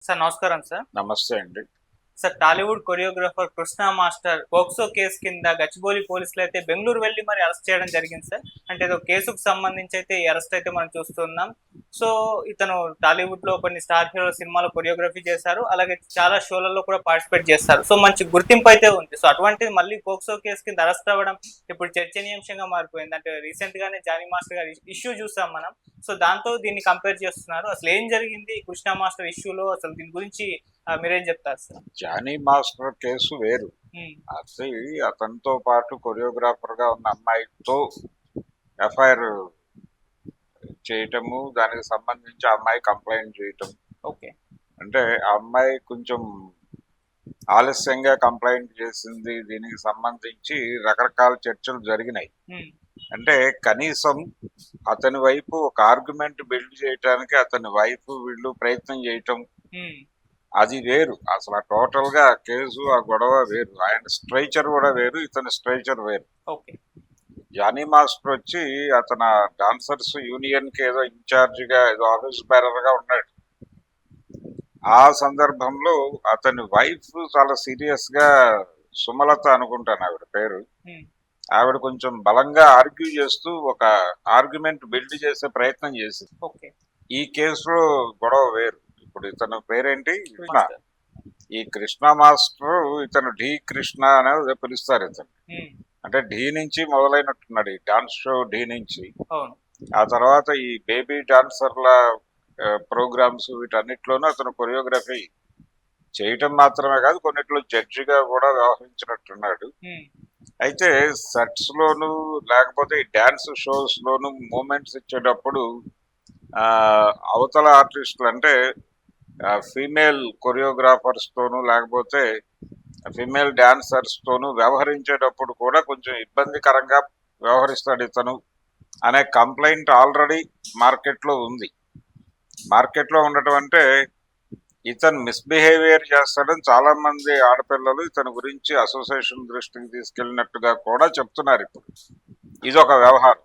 Sir నమస్కారం sir. నమస్తే అండి. Sir Tollywood choreographer Krishna master POCSO case కింద గచ్చిబౌలి పోలీసులు అయితే బెంగుళూరు వెళ్లి మరి అరెస్ట్ చేయడం జరిగింది సార్. అంటే ఏదో కేసుకు సంబంధించి అయితే ఈ అరెస్ట్ అయితే మనం చూస్తున్నాం. సో ఇతను టాలీవుడ్ లో కొన్ని స్టార్ హీరో సినిమాలో కొరియోగ్రఫీ చేశారు. అలాగే చాలా షోలలో కూడా పార్టిసిపేట్ చేస్తారు. సో మంచి గుర్తింపు అయితే ఉంది. సో అటువంటిది మళ్ళీ పోక్సో కేసు కింద అరెస్ట్ అవ్వడం ఇప్పుడు చర్చనీయాంశంగా మారిపోయింది. అంటే రీసెంట్ గానే జానీ మాస్టర్ గారి ఇష్యూ చూసాం మనం. సో దాంతో దీన్ని కంపేర్ చేస్తున్నారు. అసలు ఏం జరిగింది కృష్ణ మాస్టర్ ఇష్యూలో, అసలు దీని గురించి మీరేం చెప్తారు సార్? జానీ మాస్టర్ కేసు వేరు. అది అతనితో పాటు కొరియోగ్రాఫర్ గా ఉన్న అమ్మాయితో ఎఫ్ఐఆర్ చేయటము, దానికి సంబంధించి ఆ అమ్మాయి కంప్లైంట్ చేయటం. ఓకే. అంటే ఆ అమ్మాయి కొంచెం ఆలస్యంగా కంప్లైంట్ చేసింది. దీనికి సంబంధించి రకరకాల చర్చలు జరిగినాయి. అంటే కనీసం అతని వైపు ఒక ఆర్గ్యుమెంట్ బిల్డ్ చేయటానికి అతని వైపు వీళ్ళు ప్రయత్నం చేయటం అది వేరు. అసలు టోటల్ గా కేసు ఆ గొడవ వేరు. ఆయన స్ట్రైచర్ కూడా వేరు, ఇతని స్ట్రైచర్ వేరు. జానీ మాస్టర్ వచ్చి అతను డాన్సర్స్ యూనియన్ కి ఏదో ఇన్ఛార్జ్ గా ఏదో ఆఫీస్ బేరర్ గా ఉన్నాడు. ఆ సందర్భంలో అతని వైఫ్ చాలా సీరియస్ గా, సుమలత అనుకుంటాను ఆవిడ పేరు, ఆవిడ కొంచెం బలంగా ఆర్గ్యూ చేస్తూ ఒక ఆర్గ్యుమెంట్ బిల్డ్ చేసే ప్రయత్నం చేసింది. ఈ కేసులో గొడవ వేరు. ఇప్పుడు ఇతను పేరేంటి, కృష్ణ. ఈ కృష్ణ మాస్టర్ ఇతను డి కృష్ణ అనేది పిలుస్తారు ఇతను. అంటే ఢీ నుంచి మొదలైనట్టున్నాడు ఈ డాన్స్ షో, ఢీ నుంచి. ఆ తర్వాత ఈ బేబీ డాన్సర్ల ప్రోగ్రామ్స్ వీటన్నిటిలోనూ అతను కొరియోగ్రఫీ చేయటం మాత్రమే కాదు, కొన్నిట్లో జడ్జిగా కూడా వ్యవహరించినట్టున్నాడు. అయితే సెట్స్ లోను లేకపోతే ఈ డాన్స్ షోస్ లోను మూమెంట్స్ ఇచ్చేటప్పుడు అవతల ఆర్టిస్టులు అంటే ఫీమేల్ కొరియోగ్రాఫర్స్ తోనూ లేకపోతే ఫీమేల్ డాన్సర్స్ తోనూ వ్యవహరించేటప్పుడు కూడా కొంచెం ఇబ్బందికరంగా వ్యవహరిస్తాడు ఇతను అనే కంప్లైంట్ ఆల్రెడీ మార్కెట్లో ఉంది. మార్కెట్లో ఉండటం అంటే ఇతను మిస్బిహేవియర్ చేస్తాడని చాలా మంది ఆడపిల్లలు ఇతని గురించి అసోసియేషన్ దృష్టికి తీసుకెళ్ళినట్టుగా కూడా చెప్తున్నారు. ఇప్పుడు ఇది ఒక వ్యవహారం.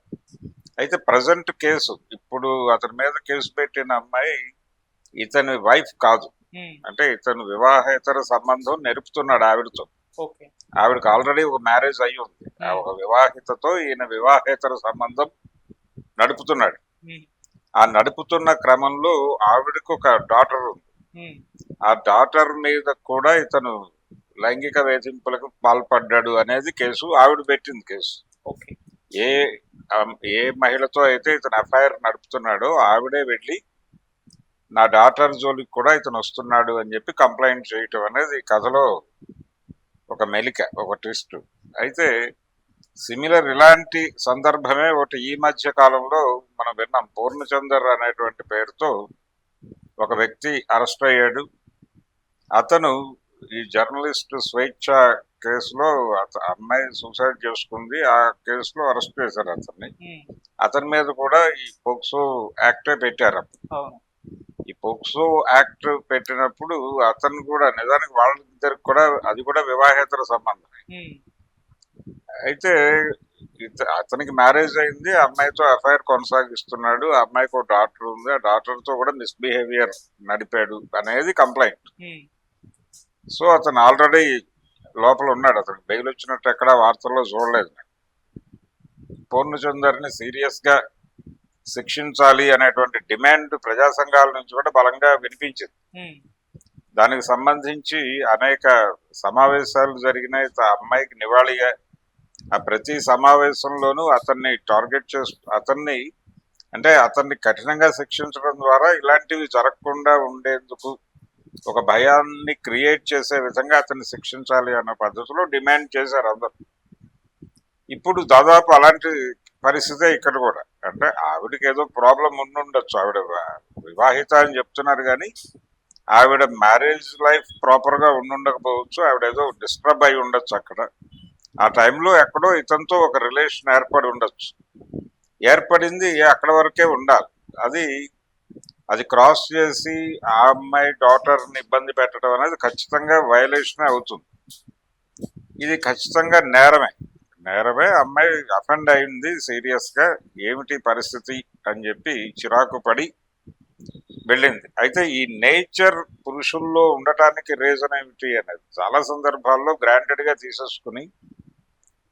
అయితే ప్రజెంట్ కేసు, ఇప్పుడు అతని మీద కేసు పెట్టిన అమ్మాయి ఇతని వైఫ్ కాదు. అంటే ఇతను వివాహేతర సంబంధం నెరుపుతున్నాడు ఆవిడతో. ఆవిడకి ఆల్రెడీ ఒక మ్యారేజ్ అయ్యి ఉంది. ఒక వివాహితతో ఈయన వివాహేతర సంబంధం నడుపుతున్నాడు. ఆ నడుపుతున్న క్రమంలో ఆవిడకు ఒక డాటర్ ఉంది. ఆ డాటర్ మీద కూడా ఇతను లైంగిక వేధింపులకు పాల్పడ్డాడు అనేది కేసు. ఆవిడ పెట్టింది కేసు. ఏ మహిళతో అయితే ఇతను ఎఫ్ఐఆర్ నడుపుతున్నాడో ఆవిడే వెళ్ళి నా డాటర్ జోలికి కూడా ఇతను వస్తున్నాడు అని చెప్పి కంప్లైంట్ చేయటం అనేది కథలో ఒక మెలిక, ఒక ట్విస్ట్. అయితే సిమిలర్ ఇలాంటి సందర్భమే ఒకటి ఈ మధ్య కాలంలో మనం విన్నాం. పూర్ణచందర్ అనేటువంటి పేరుతో ఒక వ్యక్తి అరెస్ట్ అయ్యాడు. అతను ఈ జర్నలిస్ట్ స్వేచ్ఛ కేసులో అమ్మాయి సూసైడ్ చేసుకుంది. ఆ కేసులో అరెస్ట్ చేశారు అతన్ని. అతని మీద కూడా ఈ పోక్సో యాక్టే పెట్టారు. ఈ పోక్సో యాక్ట్ పెట్టినప్పుడు అతను కూడా నిజానికి వాళ్ళిద్దరికి కూడా అది కూడా వివాహేతర సంబంధం. అయితే అతనికి మ్యారేజ్ అయింది, అమ్మాయితో ఎఫ్ఐఆర్ కొనసాగిస్తున్నాడు. ఆ అమ్మాయికి ఒక డాక్టర్ ఉంది, ఆ డాక్టర్ తో కూడా మిస్బిహేవియర్ నడిపాడు అనేది కంప్లైంట్. సో అతను ఆల్రెడీ లోపల ఉన్నాడు. అతను బెయిల్ వచ్చినట్టు ఎక్కడా వార్తల్లో చూడలేదు. పూర్ణచందర్ని సీరియస్ గా శిక్షించాలి అనేటువంటి డిమాండ్ ప్రజా సంఘాల నుంచి కూడా బలంగా వినిపించింది. దానికి సంబంధించి అనేక సమావేశాలు జరిగినాయి. అమ్మాయికి నివాళిగా ఆ ప్రతి సమావేశంలోనూ అతన్ని టార్గెట్ అతన్ని కఠినంగా శిక్షించడం ద్వారా ఇలాంటివి జరగకుండా ఉండేందుకు ఒక భయాన్ని క్రియేట్ చేసే విధంగా అతన్ని శిక్షించాలి అన్న పద్ధతిలో డిమాండ్ చేశారు అందరూ. ఇప్పుడు దాదాపు అలాంటి పరిస్థితే ఇక్కడ కూడా. అంటే ఆవిడకి ఏదో ప్రాబ్లం ఉండుండొచ్చు, ఆవిడ వివాహిత అని చెప్తున్నారు కానీ ఆవిడ మ్యారేజ్ లైఫ్ ప్రాపర్ గా ఉండుండకపోవచ్చు. ఆవిడ ఏదో డిస్టర్బ్ అయి ఉండొచ్చు అక్కడ. ఆ టైంలో ఎక్కడో ఇతనితో ఒక రిలేషన్ ఏర్పడి ఉండొచ్చు. ఏర్పడింది అక్కడ వరకే ఉండాలి. అది క్రాస్ చేసి ఆ అమ్మాయి డాటర్ని ఇబ్బంది పెట్టడం అనేది ఖచ్చితంగా వైలేషన్ అవుతుంది. ఇది ఖచ్చితంగా నేరమే. అమ్మాయి అఫెండ్ అయింది సీరియస్ గా. ఏమిటి పరిస్థితి అని చెప్పి చిరాకు పడి వెళ్ళింది. అయితే ఈ నేచర్ పురుషుల్లో ఉండటానికి రీజన్ ఏమిటి అనేది చాలా సందర్భాల్లో గ్రాంటెడ్ గా తీసేసుకుని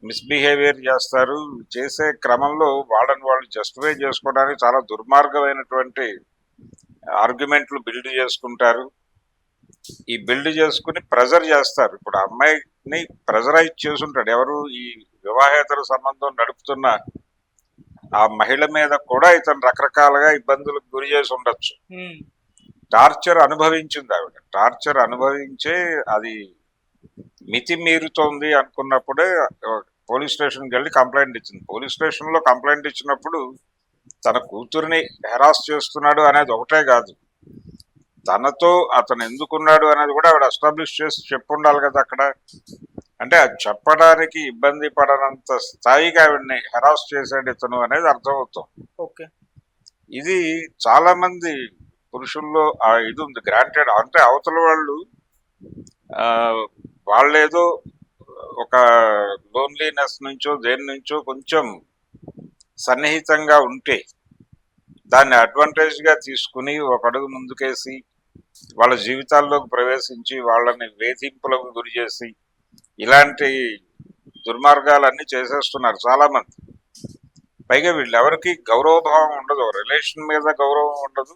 మిస్బిహేవియర్ చేస్తారు. చేసే క్రమంలో వాళ్ళని వాళ్ళు జస్టిఫై చేసుకోవడానికి చాలా దుర్మార్గమైనటువంటి ఆర్గ్యుమెంట్లు బిల్డ్ చేసుకుంటారు. ఈ బిల్డ్ చేసుకుని ప్రెజర్ చేస్తారు. ఇప్పుడు ఆ అమ్మాయిని ప్రెజరైజ్ చేసుంటాడు ఎవరు, ఈ వివాహేతర సంబంధం నడుపుతున్న ఆ మహిళ మీద కూడా ఇతను రకరకాలుగా ఇబ్బందులకు గురి చేసి ఉండొచ్చు. టార్చర్ అనుభవించింది ఆవిడ. టార్చర్ అనుభవించే అది మితి మీరుతోంది అనుకున్నప్పుడే పోలీస్ స్టేషన్కి వెళ్ళి కంప్లైంట్ ఇచ్చింది. పోలీస్ స్టేషన్ లో కంప్లైంట్ ఇచ్చినప్పుడు తన కూతురిని హెరాస్ చేస్తున్నాడు అనేది ఒకటే కాదు, తనతో అతను ఎందుకున్నాడు అనేది కూడా ఆవిడ ఎస్టాబ్లిష్ చేసి చెప్పుండాలి కదా అక్కడ. అంటే అది చెప్పడానికి ఇబ్బంది పడనంత స్థాయిగా ఆవిడ్ని హెరాస్ చేశాడు ఇతను అనేది అర్థమవుతుంది. ఓకే, ఇది చాలా మంది పురుషుల్లో ఆ ఇది ఉంది గ్రాంటెడ్. అంటే అవతల వాళ్ళు వాళ్ళేదో ఒక లోన్లీనెస్ నుంచో దేని నుంచో కొంచెం సన్నిహితంగా ఉంటే దాన్ని అడ్వాంటేజ్ గా తీసుకుని ఒక అడుగు ముందుకేసి వాళ్ళ జీవితాల్లోకి ప్రవేశించి వాళ్ళని వేధింపులకు గురి చేసి ఇలాంటి దుర్మార్గాలన్నీ చేసేస్తున్నారు చాలా మంది. పైగా వీళ్ళెవరికి గౌరవభావం ఉండదు, రిలేషన్ మీద గౌరవం ఉండదు.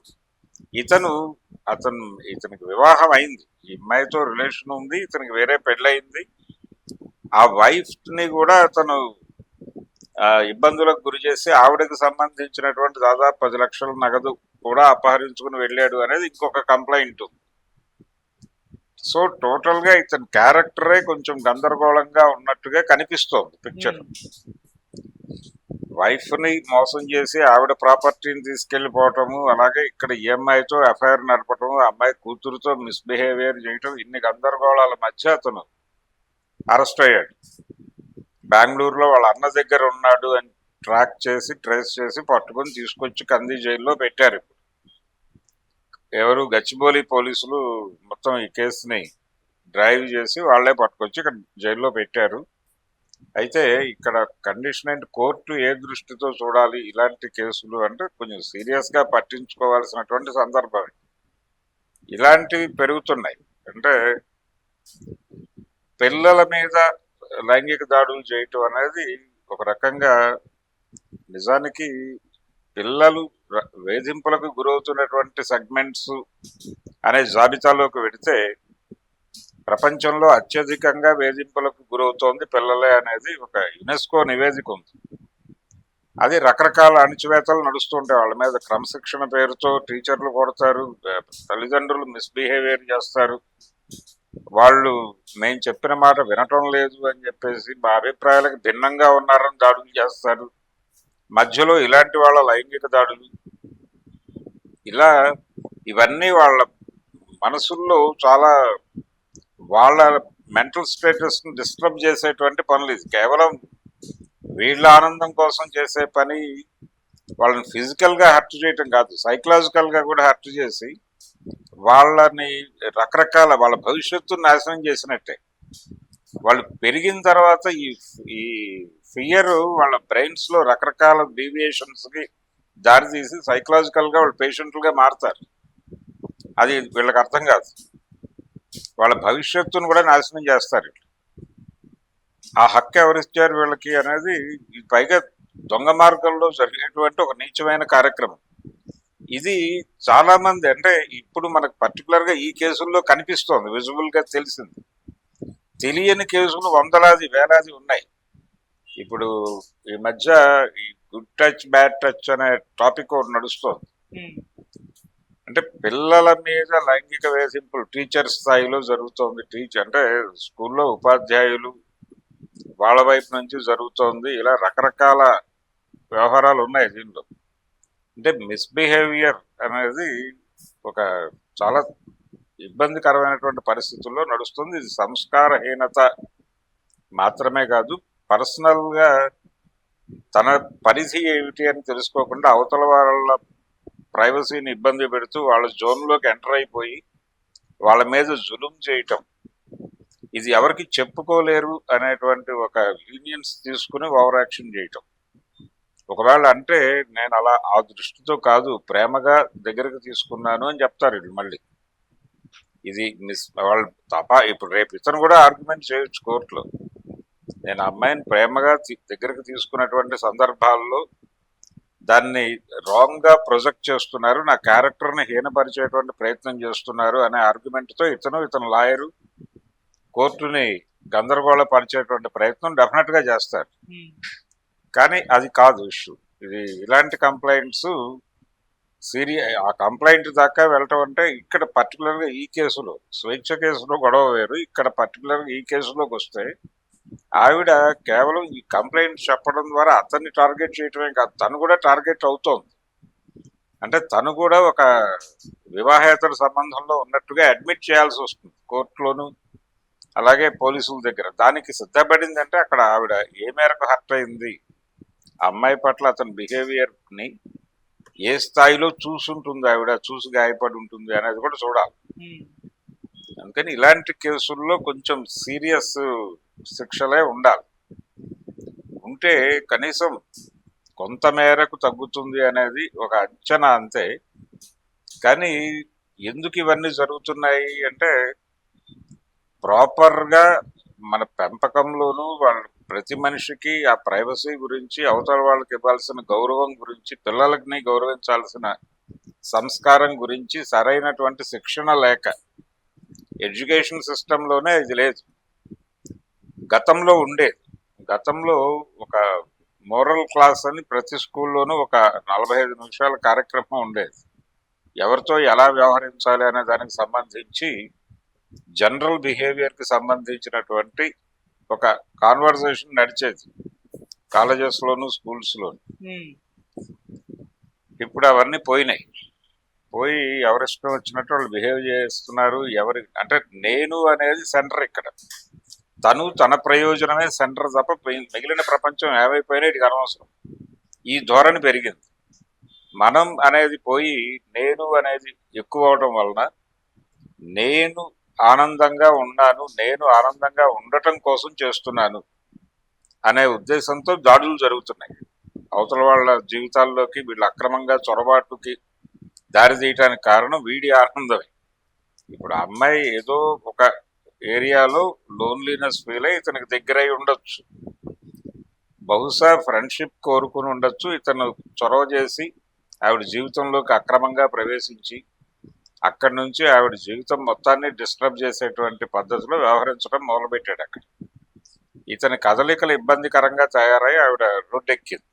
ఇతనికి వివాహం అయింది, ఈ అమ్మాయితో రిలేషన్ ఉంది, ఇతనికి వేరే పెళ్ళయింది. ఆ వైఫ్ ని కూడా అతను ఇబ్బందులకు గురి చేసి ఆవిడకి సంబంధించినటువంటి దాదాపు 10 లక్షల నగదు కూడా అపహరించుకుని వెళ్ళాడు అనేది ఇంకొక కంప్లైంట్. సో టోటల్ గా ఇతని క్యారెక్టరే కొంచెం గందరగోళంగా ఉన్నట్టుగా కనిపిస్తోంది పిక్చర్. వైఫ్ ని మోసం చేసి ఆవిడ ప్రాపర్టీని తీసుకెళ్లిపోవటము, అలాగే ఇక్కడ ఈఎంఐతో ఎఫ్ఐఆర్ నడపటము, అమ్మాయి కూతురుతో మిస్బిహేవియర్ చేయటం, ఇన్ని గందరగోళాల మధ్య అతను అరెస్ట్ అయ్యాడు. బెంగళూరులో వాళ్ళ అన్న దగ్గర ఉన్నాడు అని ట్రేస్ చేసి పట్టుకొని తీసుకొచ్చి కంది జైల్లో పెట్టారు. ఎవరు, గచ్చిబౌలి పోలీసులు మొత్తం ఈ కేసుని డ్రైవ్ చేసి వాళ్లే పట్టుకొచ్చి ఇక్కడ జైల్లో పెట్టారు. అయితే ఇక్కడ కండిషన్ అండ్ కోర్టు ఏ దృష్టితో చూడాలి ఇలాంటి కేసులు అంటే కొంచెం సీరియస్ గా పట్టించుకోవాల్సినటువంటి సందర్భం. ఇలాంటివి పెరుగుతున్నాయి. అంటే పిల్లల మీద లైంగిక దాడులు చేయటం అనేది ఒక రకంగా నిజానికి పిల్లలు వేధింపులకు గురవుతున్నటువంటి సెగ్మెంట్స్ అనే జాబితాలోకి వెడితే ప్రపంచంలో అత్యధికంగా వేధింపులకు గురవుతోంది పిల్లలే అనేది ఒక యునెస్కో నివేదిక ఉంది. అది రకరకాల అణచివేతలు నడుస్తుంటాయి. వాళ్ళ మీద క్రమశిక్షణ పేరుతో టీచర్లు కొడతారు, తల్లిదండ్రులు మిస్బిహేవియర్ చేస్తారు, వాళ్ళు మేము చెప్పిన మాట వినటం లేదు అని చెప్పేసి మా అభిప్రాయాలకు భిన్నంగా ఉన్నారని దాడులు చేస్తారు. మధ్యలో ఇలాంటి వాళ్ళ లైంగిక దాడులు, ఇలా ఇవన్నీ వాళ్ళ మనసుల్లో చాలా వాళ్ళ మెంటల్ స్టేటస్ ను డిస్టర్బ్ చేసేటువంటి పనులు. ఇది కేవలం వీళ్ళ ఆనందం కోసం చేసే పని. వాళ్ళని ఫిజికల్ గా హర్ట్ చేయటం కాదు, సైకలాజికల్ గా కూడా హర్ట్ చేసి వాళ్ళని రకరకాల వాళ్ళ భవిష్యత్తును నాశనం చేసినట్టే. వాళ్ళు పెరిగిన తర్వాత ఈ ఫియర్ వాళ్ళ బ్రెయిన్స్ లో రకరకాల డీవియేషన్స్ కి దారితీసి సైకలాజికల్ గా వాళ్ళు పేషెంట్లుగా మారుతారు. అది వీళ్ళకి అర్థం కాదు. వాళ్ళ భవిష్యత్తును కూడా నాశనం చేస్తారు. ఆ హక్కు ఎవరిచ్చారు వీళ్ళకి అనేది పైగా దొంగ మార్గంలో జరిగేటువంటి ఒక నీచమైన కార్యక్రమం. ఇది చాలా మంది, అంటే ఇప్పుడు మనకు పర్టికులర్ గా ఈ కేసుల్లో కనిపిస్తోంది, విజిబుల్ గా తెలిసింది. తెలియని కేసులు వందలాది వేలాది ఉన్నాయి. ఇప్పుడు ఈ మధ్య ఈ గుడ్ టచ్ బ్యాడ్ టచ్ అనే టాపిక్ ఒకటి నడుస్తోంది. అంటే పిల్లల మీద లైంగిక వేధింపులు టీచర్ స్థాయిలో జరుగుతోంది. అంటే స్కూల్లో ఉపాధ్యాయులు వాళ్ళ వైపు నుంచి జరుగుతోంది. ఇలా రకరకాల వ్యవహారాలు ఉన్నాయి దీనిలో. అంటే మిస్బిహేవియర్ అనేది ఒక చాలా ఇబ్బందికరమైనటువంటి పరిస్థితుల్లో నడుస్తుంది. ఇది సంస్కారహీనత మాత్రమే కాదు, పర్సనల్ గా తన పరిధి ఏమిటి అని తెలుసుకోకుండా అవతల వాళ్ళ ప్రైవసీని ఇబ్బంది పెడుతూ వాళ్ళ జోన్లోకి ఎంటర్ అయిపోయి వాళ్ళ మీద జులుం చేయటం, ఇది ఎవరికి చెప్పుకోలేరు అనేటువంటి ఒక లీనియన్స్ తీసుకుని ఓవర్ యాక్షన్ చేయటం. ఒకవేళ అంటే నేను అలా ఆ దృష్టితో కాదు, ప్రేమగా దగ్గరకు తీసుకున్నాను అని చెప్తారు వీళ్ళు మళ్ళీ. ఇది వాళ్ళు ఇప్పుడు రేపు ఇతను కూడా ఆర్గ్యుమెంట్ చేయొచ్చు కోర్టులో. నేను ఆ అమ్మాయిని ప్రేమగా దగ్గరకు తీసుకున్నటువంటి సందర్భాల్లో దాన్ని రాంగ్ గా ప్రొజెక్ట్ చేస్తున్నారు, నా క్యారెక్టర్ ని హీనపరిచేటువంటి ప్రయత్నం చేస్తున్నారు అనే ఆర్గ్యుమెంట్ తో ఇతను లాయరు కోర్టుని గందరగోళపరిచేటువంటి ప్రయత్నం డెఫినెట్ గా చేస్తారు. కానీ అది కాదు ఇష్యూ. ఇది ఇలాంటి కంప్లైంట్స్ ఆ కంప్లైంట్ దాకా వెళ్ళటం అంటే ఇక్కడ పర్టికులర్ గా ఈ కేసులో, స్వేచ్ఛ కేసులో గొడవ వేరు, ఇక్కడ పర్టికులర్ గా ఈ కేసులోకి వస్తే ఆవిడ కేవలం ఈ కంప్లైంట్ చెప్పడం ద్వారా అతన్ని టార్గెట్ చేయటమే కాదు, తను కూడా టార్గెట్ అవుతోంది. అంటే తను కూడా ఒక వివాహేతర సంబంధంలో ఉన్నట్టుగా అడ్మిట్ చేయాల్సి వస్తుంది కోర్టులోను, అలాగే పోలీసుల దగ్గర. దానికి సిద్ధపడింది అంటే అక్కడ ఆవిడ ఏ మేరకు హర్ట్ అయింది, అమ్మాయి పట్ల అతని బిహేవియర్ ని ఏ స్థాయిలో చూసుంటుంది, ఆవిడ చూసి గాయపడి ఉంటుంది అనేది కూడా చూడాలి. అందుకని ఇలాంటి కేసుల్లో కొంచెం సీరియస్ శిక్షలే ఉండాలి. ఉంటే కనీసం కొంత మేరకు తగ్గుతుంది అనేది ఒక అంచనా అంతే. కానీ ఎందుకు ఇవన్నీ జరుగుతున్నాయి అంటే ప్రాపర్గా మన పెంపకంలోనూ వాళ్ళ ప్రతి మనిషికి ఆ ప్రైవసీ గురించి, అవతల వాళ్ళకి ఇవ్వాల్సిన గౌరవం గురించి, పిల్లలకి గౌరవించాల్సిన సంస్కారం గురించి సరైనటువంటి శిక్షణ లేక ఎడ్యుకేషన్ సిస్టంలోనే ఇది లేదు. గతంలో ఉండేది. గతంలో ఒక మోరల్ క్లాస్ అని ప్రతి స్కూల్లోనూ ఒక 45 నిమిషాల కార్యక్రమం ఉండేది. ఎవరితో ఎలా వ్యవహరించాలి అనే దానికి సంబంధించి జనరల్ బిహేవియర్కి సంబంధించినటువంటి ఒక కాన్వర్సేషన్ నడిచేది కాలేజెస్లోను, స్కూల్స్లోను. ఇప్పుడు అవన్నీ పోయినాయి. పోయి ఎవరిష్టం వచ్చినట్టు వాళ్ళు బిహేవ్ చేస్తున్నారు. అంటే నేను అనేది సెంటర్ ఇక్కడ, తను తన ప్రయోజనమే సెంటర్ తప్ప మిగిలిన ప్రపంచం ఏమైపోయినా ఇది అనవసరం. ఈ ధోరణి పెరిగింది. మనం అనేది పోయి నేను అనేది ఎక్కువ అవడం వలన నేను ఆనందంగా ఉన్నాను, నేను ఆనందంగా ఉండటం కోసం చేస్తున్నాను అనే ఉద్దేశంతో దాడులు జరుగుతున్నాయి. అవతల వాళ్ళ జీవితాల్లోకి వీళ్ళు అక్రమంగా చొరబాటుకి దారి తీయటానికి కారణం వీడి ఆనందమే. ఇప్పుడు ఆ అమ్మాయి ఏదో ఒక ఏరియాలో లోన్లీనెస్ ఫీల్ అయ్యి ఇతనికి దగ్గరై ఉండొచ్చు, బహుశా ఫ్రెండ్షిప్ కోరుకుని ఉండొచ్చు. ఇతను చొరవ చేసి ఆవిడ జీవితంలోకి అక్రమంగా ప్రవేశించి అక్కడి నుంచి ఆవిడ జీవితం మొత్తాన్ని డిస్టర్బ్ చేసేటువంటి పద్ధతిలో వ్యవహరించడం మొదలుపెట్టాడు. అక్కడ ఇతని కదలికలు ఇబ్బందికరంగా తయారై ఆవిడ రోడ్డెక్కింది.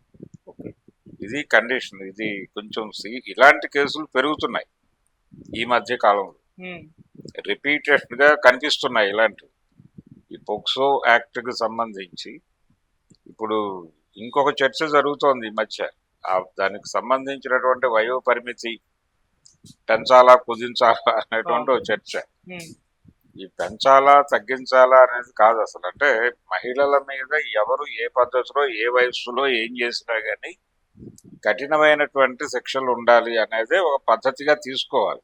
ఇది కండిషన్. ఇది కొంచెం ఇలాంటి కేసులు పెరుగుతున్నాయి ఈ మధ్య కాలంలో, రిపీటెడ్ గా కనిపిస్తున్నాయి ఇలాంటివి. ఈ పోక్సో యాక్ట్ కి సంబంధించి ఇప్పుడు ఇంకొక చర్చ జరుగుతోంది ఈ మధ్య. దానికి సంబంధించినటువంటి వయో పరిమితి పెంచాలా కుదించాలా అనేటువంటి ఒక చర్చ. ఈ పెంచాలా తగ్గించాలా అనేది కాదు అసలు. అంటే మహిళల మీద ఎవరు ఏ పద్ధతిలో ఏ వయస్సులో ఏం చేసినా గానీ కఠినమైనటువంటి శిక్షలు ఉండాలి అనేది ఒక పద్ధతిగా తీసుకోవాలి.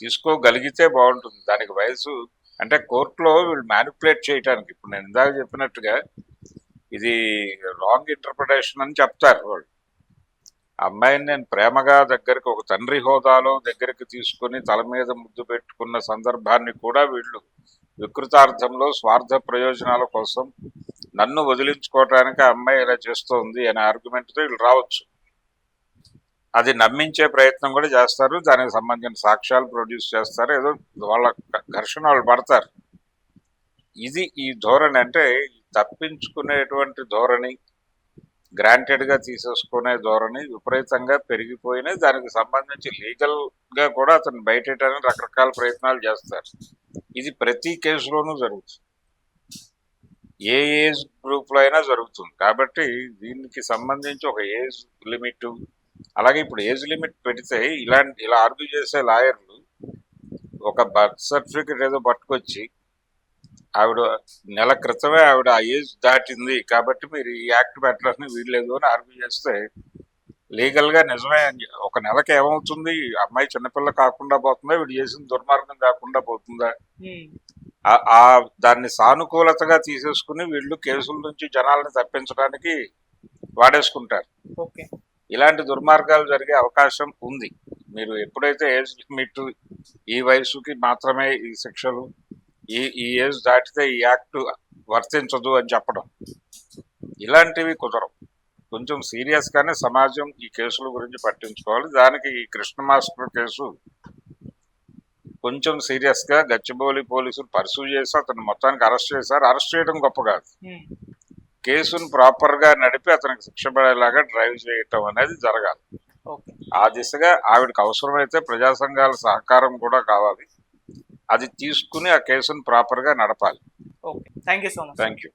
తీసుకోగలిగితే బాగుంటుంది. దానికి వయసు అంటే కోర్టులో వీళ్ళు మ్యానిపులేట్ చేయడానికి, ఇప్పుడు నేను ఇందాక చెప్పినట్టుగా ఇది రాంగ్ ఇంటర్ప్రిటేషన్ అని చెప్తారు వాళ్ళు. అమ్మాయిని నేను ప్రేమగా దగ్గరికి, ఒక తండ్రి హోదాలో దగ్గరికి తీసుకుని తల మీద ముద్దు పెట్టుకున్న సందర్భాన్ని కూడా వీళ్ళు వికృతార్థంలో స్వార్థ ప్రయోజనాల కోసం నన్ను వదిలించుకోవటానికి ఆ అమ్మాయి ఇలా చేస్తోంది అనే ఆర్గ్యుమెంట్తో వీళ్ళు రావచ్చు. అది నమ్మించే ప్రయత్నం కూడా చేస్తారు, దానికి సంబంధించిన సాక్ష్యాలు ప్రొడ్యూస్ చేస్తారు, ఏదో వాళ్ళ ఘర్షణ వాళ్ళు పడతారు. ఇది ఈ ధోరణి. అంటే తప్పించుకునేటువంటి ధోరణి, గ్రాంటెడ్ గా తీసేసుకునే ధోరణి విపరీతంగా పెరిగిపోయినాయి. దానికి సంబంధించి లీగల్ గా కూడా అతను బయటేయడానికి రకరకాల ప్రయత్నాలు చేస్తారు. ఇది ప్రతి కేసులోనూ జరుగుతుంది, ఏ ఏజ్ గ్రూప్ లో అయినా జరుగుతుంది. కాబట్టి దీనికి సంబంధించి ఒక ఏజ్ లిమిట్, అలాగే ఇప్పుడు ఏజ్ లిమిట్ పెడితే ఇలా ఆర్గ్యూ చేసే లాయర్లు ఒక బర్త్ సర్టిఫికెట్ ఏదో పట్టుకొచ్చి ఆవిడ నెల క్రితమే ఆవిడ ఆ ఏజ్ దాటింది కాబట్టి మీరు ఈ యాక్ట్ పెట్టాలని వీల్లేదు అని ఆర్గ్యూ చేస్తే లీగల్ గా నిజమే. ఒక నెలకి ఏమవుతుంది, అమ్మాయి చిన్నపిల్ల కాకుండా పోతుందా, వీడు చేసిన దుర్మార్గం కాకుండా పోతుందా? దాన్ని సానుకూలతగా తీసేసుకుని వీళ్ళు కేసుల నుంచి జనాలను తప్పించడానికి వాడేసుకుంటారు. ఓకే. ఇలాంటి దుర్మార్గాలు జరిగే అవకాశం ఉంది. మీరు ఎప్పుడైతే ఏజ్ లిమిట్ ఈ వయసుకి మాత్రమే ఈ శిక్షలు, ఈ ఏజ్ దాటితే ఈ యాక్ట్ వర్తించదు అని చెప్పడం, ఇలాంటివి కుదరవు. కొంచెం సీరియస్ గానే సమాజం ఈ కేసుల గురించి పట్టించుకోవాలి. దానికి ఈ కృష్ణ మాస్టర్ కేసు కొంచెం సీరియస్ గా గచ్చిబౌలి పోలీసులు పర్సూ చేసి అతను మొత్తానికి అరెస్ట్ చేశారు. అరెస్ట్ చేయడం గొప్ప కాదు, కేసును ప్రాపర్ గా నడిపి అతనికి శిక్ష పడేలాగా డ్రైవ్ చేయటం అనేది జరగాలి. ఓకే. ఆ దిశగా ఆవిడకి అవసరమైతే ప్రజా సంఘాల సహకారం కూడా కావాలి. అది తీసుకుని ఆ కేసును ప్రాపర్ గా నడపాలి. Okay. Thank you so much. Thank you.